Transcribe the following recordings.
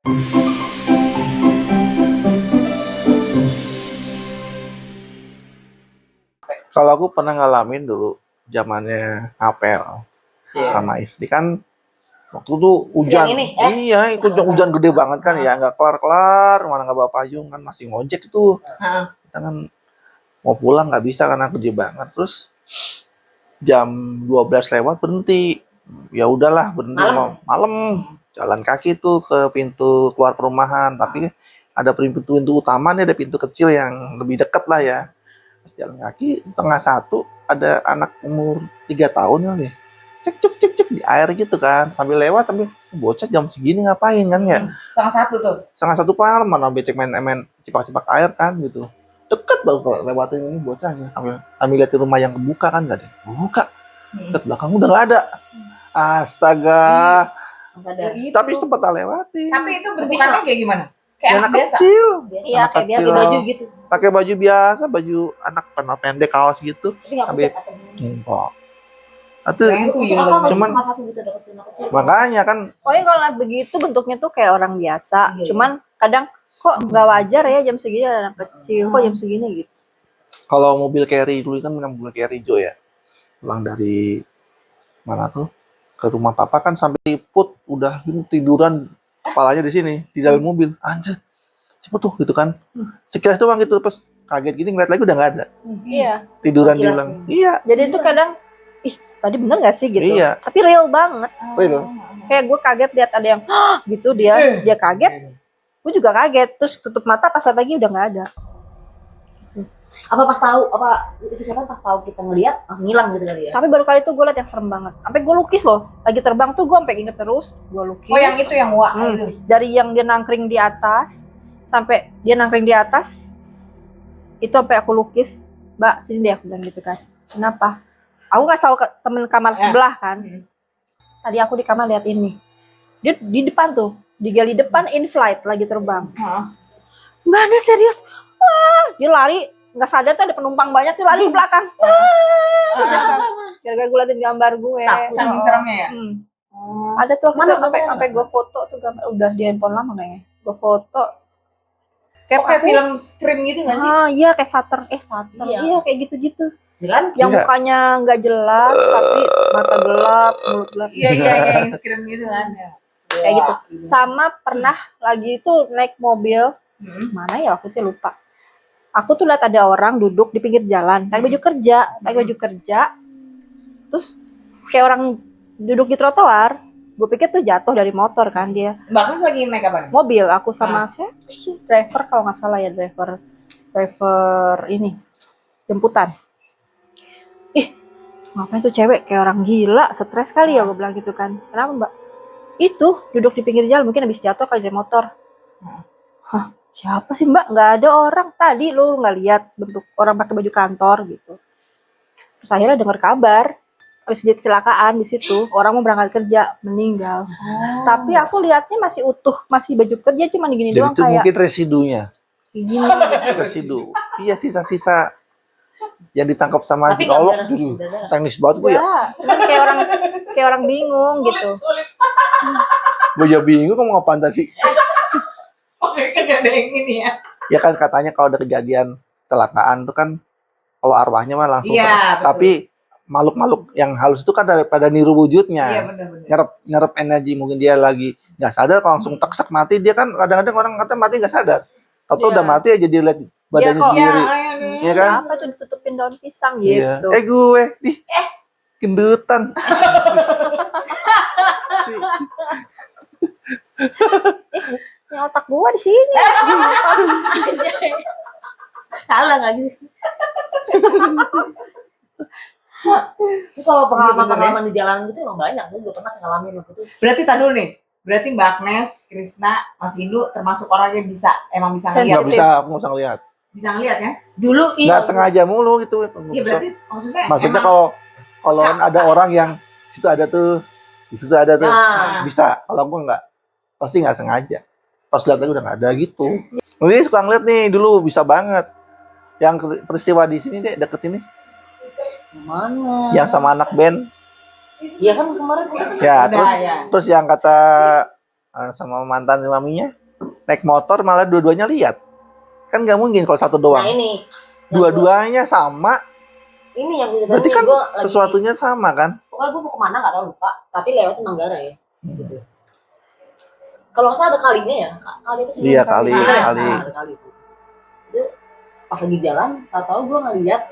Kalau aku pernah ngalamin dulu zamannya ngapel sama istri kan waktu itu hujan. Iya, itu hujan gede banget kan ya, nggak kelar-kelar, mana nggak bawa payung kan masih ngojek itu. Kita kan mau pulang nggak bisa karena gede banget. Terus jam 12 lewat berhenti. Ya udahlah berhenti malam jalan kaki tuh ke pintu keluar perumahan, tapi ada pintu utama nih, ada pintu kecil yang lebih dekat lah ya. Jalan kaki setengah satu ada anak umur 3 tahun kali ya, cek cek cek cek di air gitu kan sambil lewat, tapi bocah jam segini ngapain kan ya. Setengah satu malam mana becek main cipak-cipak air kan gitu, deket baru lewatin ini bocahnya sambil lihat rumah yang kebuka kan, nggak ada buka, ke belakang udah nggak ada. Astaga. Tapi sempat lewati. Tapi itu bentukannya kayak gimana? Kayak anak biasa. Kecil. Iya, kayak biasa baju gitu. Pakai baju biasa, baju anak celana pendek, kaos gitu. Tapi nggak Sambil pucat atau enggak. Cuman makanya kan Pokoknya kalau lihat begitu bentuknya tuh kayak orang biasa. Cuman kadang kok nggak wajar ya jam segini ada anak kecil, kok jam segini gitu. kalau mobil carry dulu kan mobil carry Jo ya. Pulang dari mana tuh ke rumah papa kan sampai put udah tiduran kepalanya di sini di dalam mobil. Anjir. Cepet tuh gitu kan. Sekilas doang gitu, pas kaget gini ngeliat lagi udah nggak ada. Iya. Tiduran di bilang. Iya. Jadi itu kadang, ih tadi bener nggak sih gitu. Iya. Tapi real banget. Real. Kayak gue kaget lihat ada yang gitu, dia kaget. Gue juga kaget, terus tutup mata pas lihat lagi udah nggak ada. apa pas tahu apa itu siapa pas tahu kita ngeliat langsung hilang gitu kali ya. Tapi baru kali itu gue liat yang serem banget. Sampai gue lukis loh, lagi terbang tuh gue sampai inget terus, gue lukis. Oh yang itu yang itu. Dari yang dia nangkring di atas sampai dia nangkring di atas itu sampai aku lukis. Mbak sini deh, aku bilang gitu kan. Kenapa? Aku nggak tahu temen kamar sebelah kan. Tadi aku di kamar lihat ini. Dia di depan tuh, di gali depan in flight lagi terbang. Mana serius? Wah, dia lari nggak sadar tuh ada penumpang banyak, dia lari ke belakang. Gara-gara gue liatin gambar gue. Saking seremnya ya. Ada tuh Mana sampai gue foto tuh gambar, udah di handphone lama kayaknya. Gue foto. Kayak film Scream gitu nggak sih? Iya kayak Shutter, Iya. iya kayak gitu-gitu. Kan? Yang Iya. mukanya nggak jelas, tapi mata gelap, mulut gelap. Iya yang Scream gitu kan. Ya. Kayak gitu. Sama pernah lagi itu naik mobil, mana ya waktu itu lupa. Aku tuh lihat ada orang duduk di pinggir jalan, pakai baju kerja, terus kayak orang duduk di trotoar. Gue pikir tuh jatuh dari motor kan dia. Mbak Kris lagi naik apa nih? Mobil, aku sama siapa sih? Driver kalau nggak salah ya, driver ini jemputan. Ih, ngapain tuh cewek kayak orang gila, stres kali ya, gue bilang gitu kan. Kenapa mbak? Itu duduk di pinggir jalan, mungkin habis jatuh kali dari motor. Hah, siapa sih mbak? Nggak ada orang. Tadi lu nggak lihat bentuk orang pakai baju kantor gitu. Terus akhirnya dengar kabar, habis dia kecelakaan di situ, orang mau berangkat kerja, meninggal. Tapi aku lihatnya masih utuh, masih baju kerja, cuma gini Jadi doang itu kayak mungkin residunya. gini. Residu. Iya, sisa-sisa yang ditangkap sama Tapi nggak geolog beneran- dulu. beneran. Teknis banget gue ya. Ya, cuman kayak orang bingung gitu. Gue ya bingung kamu ngapain tadi. Oke, kan gak ada yang ini ya. Ya kan katanya kalau ada kejadian kecelakaan tuh kan kalau arwahnya mah langsung. Iya, betul. Tapi makhluk-makhluk yang halus itu kan daripada niru Iya wujudnya. benar-benar. Nyerap energi, mungkin dia lagi nggak sadar kalau langsung teksek mati, dia kan kadang-kadang orang kata mati nggak sadar. Atau udah mati aja dia lihat badannya kok. sendiri. Iya kan? Apa tuh ditutupin daun pisang Iya. gitu. Gue nih gendutan. Si- Ini otak gua di sini. Salah nggak gitu. Ini kalau pengalaman-pengalaman di jalan gitu emang banyak. Gue juga pernah ngalamin waktu itu. Berarti tadi dulu nih. Berarti Mbak Agnes, Krisna, Mas Indu termasuk orang yang emang bisa ngeliat. Nggak bisa, aku nggak usah ngeliat. Bisa ngeliat ya? Dulu Nggak sengaja mulu gitu. Iya berarti maksudnya emang, kalau ada orang yang di situ ada tuh, Nah. bisa. Kalau aku nggak, pasti nggak sengaja. Pas lihat lagi udah nggak ada gitu. Ini suka ngeliat nih dulu, bisa banget. Yang peristiwa di sini deh, deket sini, Mana? yang sama anak band. Iya kan kemarin. Ya, udah ya. terus yang kata sama mantan maminya naik motor malah dua-duanya lihat. Kan nggak mungkin kalau satu Nah doang. ini. yang gua- Dua-duanya sama, Ini yang gitu. berarti kan Gua lagi- sesuatunya sama kan? Pokoknya gue mau kemana nggak tahu lupa. Tapi lewat Manggarai ya. Gitu. Kalau nggak salah ada kalinya ya. Kali itu sih. Iya, kali, Bener ya? kali. Nah, ada kali itu. Dia pas lagi jalan, tahu gue ngeliat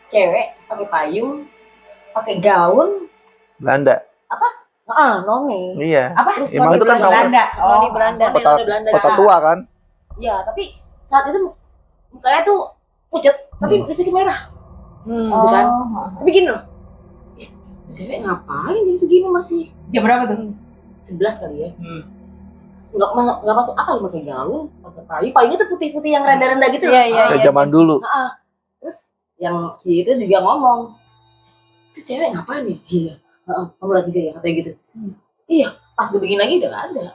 cewek pakai payung, pakai gaun, Belanda. noni. Iya. Apa? Terus Emang noni itu kan Belanda. Belanda. Oh, di Belanda. Noni Kota, Belanda. kota tua kan? Iya, tapi saat itu mukanya tuh pucet, tapi lipstiknya merah. Gitu kan. Tapi gini loh. Ih, cewek ngapain jam segini masih Jam berapa tuh? 11 kali ya. Nggak masuk akal pakai gaun, pakai payung. Payungnya tuh putih-putih yang rendah-rendah gitu. Iya, iya, Kayak zaman dulu. Terus yang si itu juga ngomong, itu cewek ngapain nih? Iya. Kamu lihat juga ya katanya gitu. Iya. Pas gue bikin lagi udah nggak ada.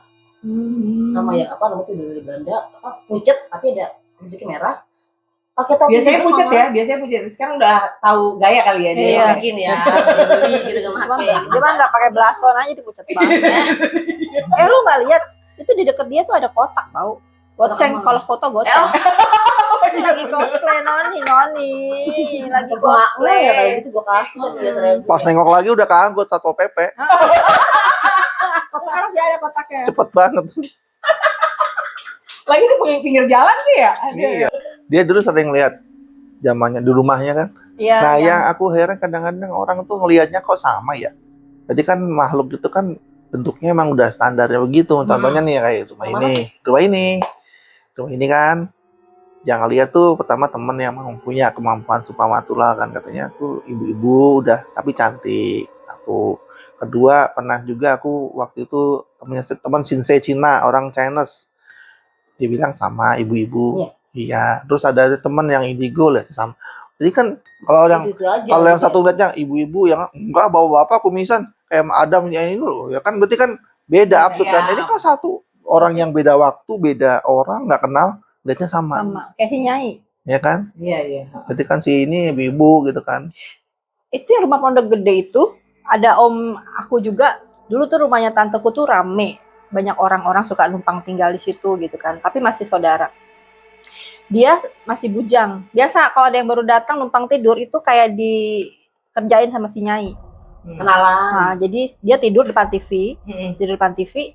Sama yang apa namanya dari Belanda, pucet tapi ada lipstiknya merah. Pakai topi. Biasanya juga pucet sama. ya, biasanya pucet. Sekarang udah tahu gaya kali ya dia. Iya. Bikin ya, beli gitu kan Cuma pakai. dia mah nggak pakai blason aja dipucat banget. Lu nggak lihat itu di deket dia tuh ada kotak tau? Goceng, Kotak kalau foto goceng. Lagi cosplay noni, lagi Cosplay ya kayak cosplay. gitu gue kasih dan dia ternyata. Pas nengok lagi udah keanggut Satpol PP. Kotaknya masih ada kotaknya. Cepet banget. Lagi di pinggir jalan sih ya. Ada. Iya. Dia dulu sering lihat zamannya di rumahnya kan. Iya. Nah, yang- yang aku heran kadang-kadang orang tuh ngelihatnya kok sama ya. Jadi kan makhluk itu kan bentuknya emang udah standarnya begitu. Contohnya nih kayak rumah ini kan. Jangan lihat tuh pertama temen yang punya kemampuan supernatural kan katanya tuh ibu-ibu udah tapi cantik. Satu. Kedua pernah juga aku waktu itu teman Shinsei Cina orang Chinese. Dia bilang sama ibu-ibu. Iya. Terus ada teman yang indigo lah sama. Jadi kan kalau yang Itu aja. kalau yang satu lihatnya ibu-ibu yang enggak bawa bapak kumisan kayak Adam ya ini loh ya kan berarti kan beda update kan. Iya. Ini kan satu orang yang beda waktu, beda orang nggak kenal, lihatnya sama. kayak si Nyai. Ya kan? Iya, iya. Berarti kan si ini ibu-ibu gitu kan. Itu yang rumah Pondok Gede itu ada om aku juga. Dulu tuh rumahnya tanteku tuh rame. Banyak orang-orang suka numpang tinggal di situ gitu kan. Tapi masih saudara. Dia masih bujang. Biasa kalau ada yang baru datang numpang tidur itu kayak dikerjain sama si Nyai. Kenalan. Nah, jadi dia tidur depan TV, tidur depan TV,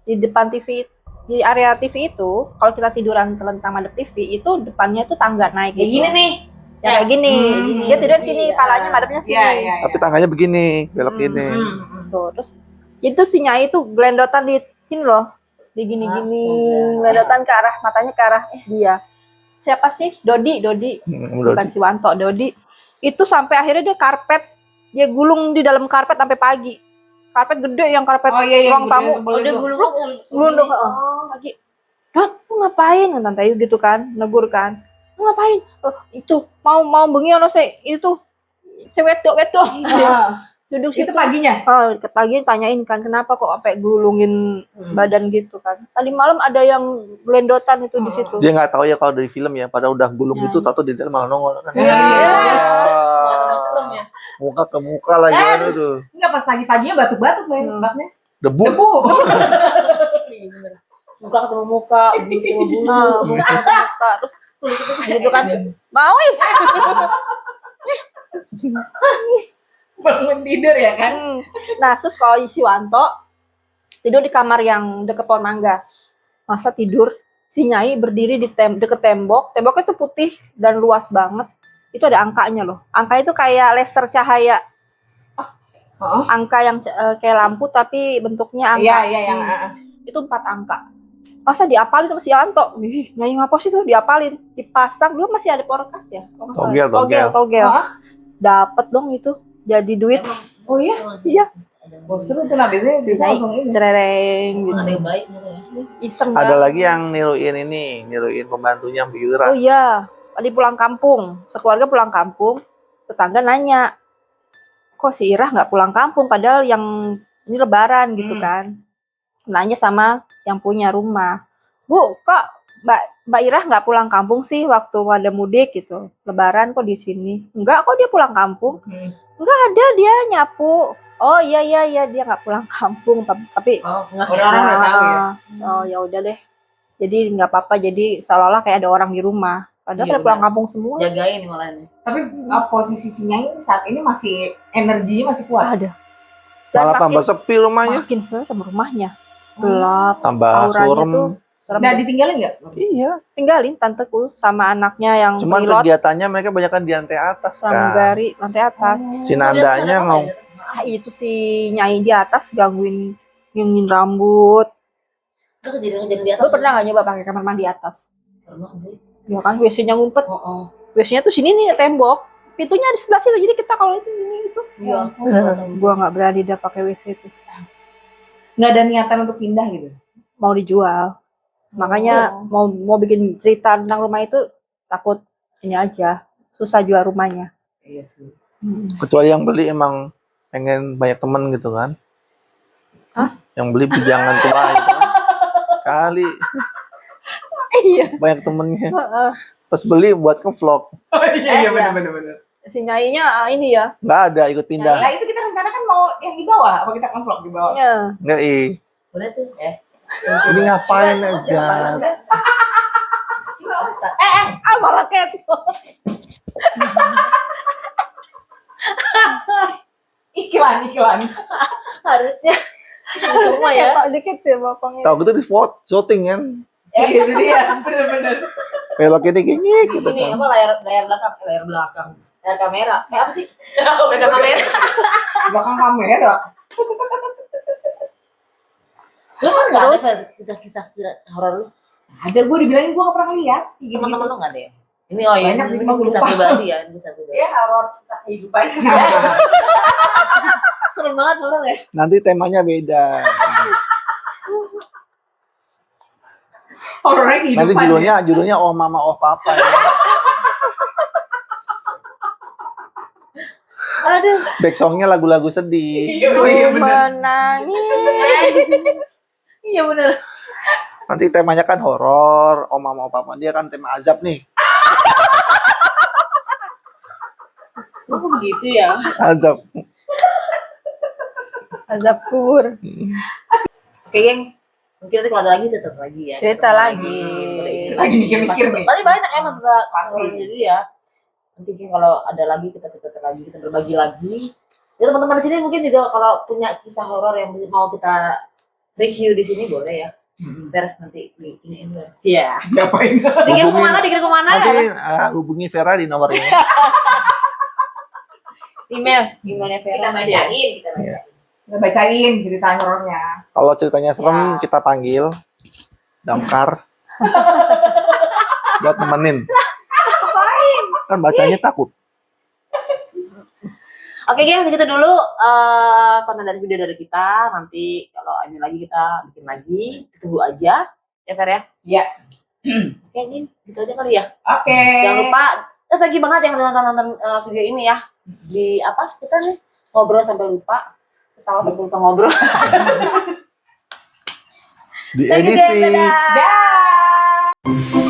di depan TV, di area TV itu, kalau kita tiduran telentang madep TV, itu depannya tuh tangga naik Kayak gitu. gini nih. Ya, kayak gini. Dia tidur di sini, Iya. palanya madepnya sini. Iya, iya. Tapi tangganya begini, belok gini. Tuh, terus itu si Nyai tuh gelendotan di sini loh. Di gini-gini, Astaga. gelendotan ke arah, matanya ke arah dia. Siapa sih? Dodi. Udah. Bukan si Wanto, Dodi. Itu sampai akhirnya dia gulung di dalam karpet sampai pagi. Karpet gede yang karpet Oh iya, ruang tamu. boleh Dia tuh. Gelundung pagi. Dot, lu ngapain? Tante Ayu gitu kan, negur kan. Lu ngapain? Oh, itu mau bengi ono se itu wedok. Duduk Itu situ. paginya. Oh, pagi tanyain kan kenapa kok sampai gulungin badan gitu kan. Tadi malam ada yang gelendotan itu di situ. Dia nggak tahu ya kalau dari film ya, pada udah gulung Ya. itu tahu di dalam malah nongol kan. Iya. Serem ya. Muka ke muka lagi kan itu. Enggak, pas pagi-paginya batuk-batuk main Bagnes. Debu. Debu. Iya, bener. Muka ketemu muka, bulu ketemu bulu. Muka terus gitu kan. Mau ih. Bangun tidur ya kan. Nah, terus kalau si Wanto tidur di kamar yang deket pohon mangga. Masa tidur si Nyai berdiri di deket tembok. Temboknya tuh putih dan luas banget. Itu ada angkanya loh. Angka itu kayak laser cahaya. Oh. Angka yang kayak lampu tapi bentuknya angka. Iya, yang Itu 4 angka. Masa diapalin sama si Wanto? Wih, Nyai ngapa sih tuh diapalin? Dipasang dulu masih ada porkas ya? Kalau nggak salah. Togel. Hah? Dapet dong itu. Jadi duit. Oh iya. Iya. Oh, seru tuh, nah biasanya bisa Naik. langsung ini. Cereng gitu. Ada yang baik gitu ya. Iseng Ada banget. lagi yang niruin pembantunya Mbak Yura. Oh iya, tadi pulang kampung, sekeluarga pulang kampung, tetangga nanya, kok si Irah nggak pulang kampung, padahal yang ini lebaran gitu kan. Nanya sama yang punya rumah, Bu, kok Mbak Irah nggak pulang kampung sih waktu ada mudik gitu, lebaran kok di sini? Enggak, kok dia pulang kampung? Enggak ada, dia nyapu Oh iya dia nggak pulang kampung tapi Oh, enggak. Orang-orang udah tahu ya. Oh ya udah deh. Jadi nggak apa-apa. Jadi seolah-olah kayak ada orang di rumah. Padahal Iya, pada pulang benar. kampung semua. Jagain nih malah nih. Tapi posisi si Nyai saat ini masih energinya masih kuat. Ada. Dan Malah tambah sepi rumahnya, makin serem sama rumahnya. Gelap. tambah Auranya surem. tuh serem. Nah, ditinggalin nggak? Iya. Tinggalin tanteku sama anaknya yang Cuman pilot kegiatannya mereka banyak di lantai atas kan. pramugari lantai atas. Si Nandanya ngomong, Ah, itu si Nyai di atas gangguin nyungin rambut. Udah kejadian di atas. Lu pernah nggak nyoba pakai kamar mandi atas? Pernah, Bu. Ya kan WC-nya ngumpet. Oh. WC-nya tuh sini nih tembok. Pintunya di sebelah situ. Jadi kita kalau itu sini itu. Iya. Gua nggak berani dah pakai WC itu. Nggak ada niatan untuk pindah gitu. Mau dijual. Makanya mau bikin cerita tentang rumah itu takut ini aja. Susah jual rumahnya. Iya sih. kecuali yang beli emang pengen banyak temen gitu kan. Hah? Yang beli bijangan tua itu kan. Kali Iya. banyak temennya. Pas beli buat ke vlog. Oh iya iya, benar. Si Nyainya ini ya. Nggak ada ikut pindah. Nah, itu kita rencana kan mau yang di bawah, apa kita kan vlog di bawah? Iya. Nggak Boleh tuh. ini ngapain aja. Coba usah. Malah kepo. Iklan. Harusnya semua ya. Pak dikit ya bapaknya. Tahu gitu di voting kan. Itu dia, benar-benar. Belok ini gini gitu Ini kan. apa layar belakang. Layar kamera. Kayak apa sih? Layar kamera. Belakang kamera. Lu kan enggak ada kisah horor lu. Ada, gue dibilangin gue gak pernah lihat. Teman-teman lu enggak ada ya? Ini oh iya, Banyak sih, ini cuma gue kisah lupa. pribadi ya, kisah pribadi. Ya, horor kisah kehidupan. Serem banget horor ya. Nanti temanya beda. Horornya kehidupan. Nanti judulnya oh mama oh papa ya. Aduh. Back songnya lagu-lagu sedih. Iya benar. Menangis. Iya benar. Nanti temanya kan horor, oh mama oh papa, dia kan tema azab nih. Oh begitu ya. Azab. Azab kubur. Oke, geng. Mungkin nanti kalau ada lagi tetap lagi ya. Cerita lagi. Lagi mikir-mikir nih. Tadi banyak emang enggak Pasti. jadi ya. Nanti Geng, kalau ada lagi kita lagi, kita berbagi lagi. Ya teman-teman di sini mungkin juga kalau punya kisah horor yang mau kita review di sini boleh ya. Ntar nanti ini ya. Iya. Ngapain? Dikirim kemana? Nanti hubungi Vera di nomor ini. Emailnya Vera. Kita Kita bacain cerita horornya. Kalau ceritanya serem Ya. kita panggil Damkar buat nemenin. Kan bacanya takut. Oke, geng, segitu dulu konten dari video dari kita. Nanti kalau ini lagi kita bikin lagi, tunggu aja. Ya, Fer ya? Iya. Oke, geng, gitu aja kali ya. Oke. Jangan lupa, thank you banget yang udah nonton video ini ya. Di apa kita nih ngobrol sampai lupa. Ketawa sampai lupa ngobrol. Di Thank you, edisi. geng, dadah. Dah.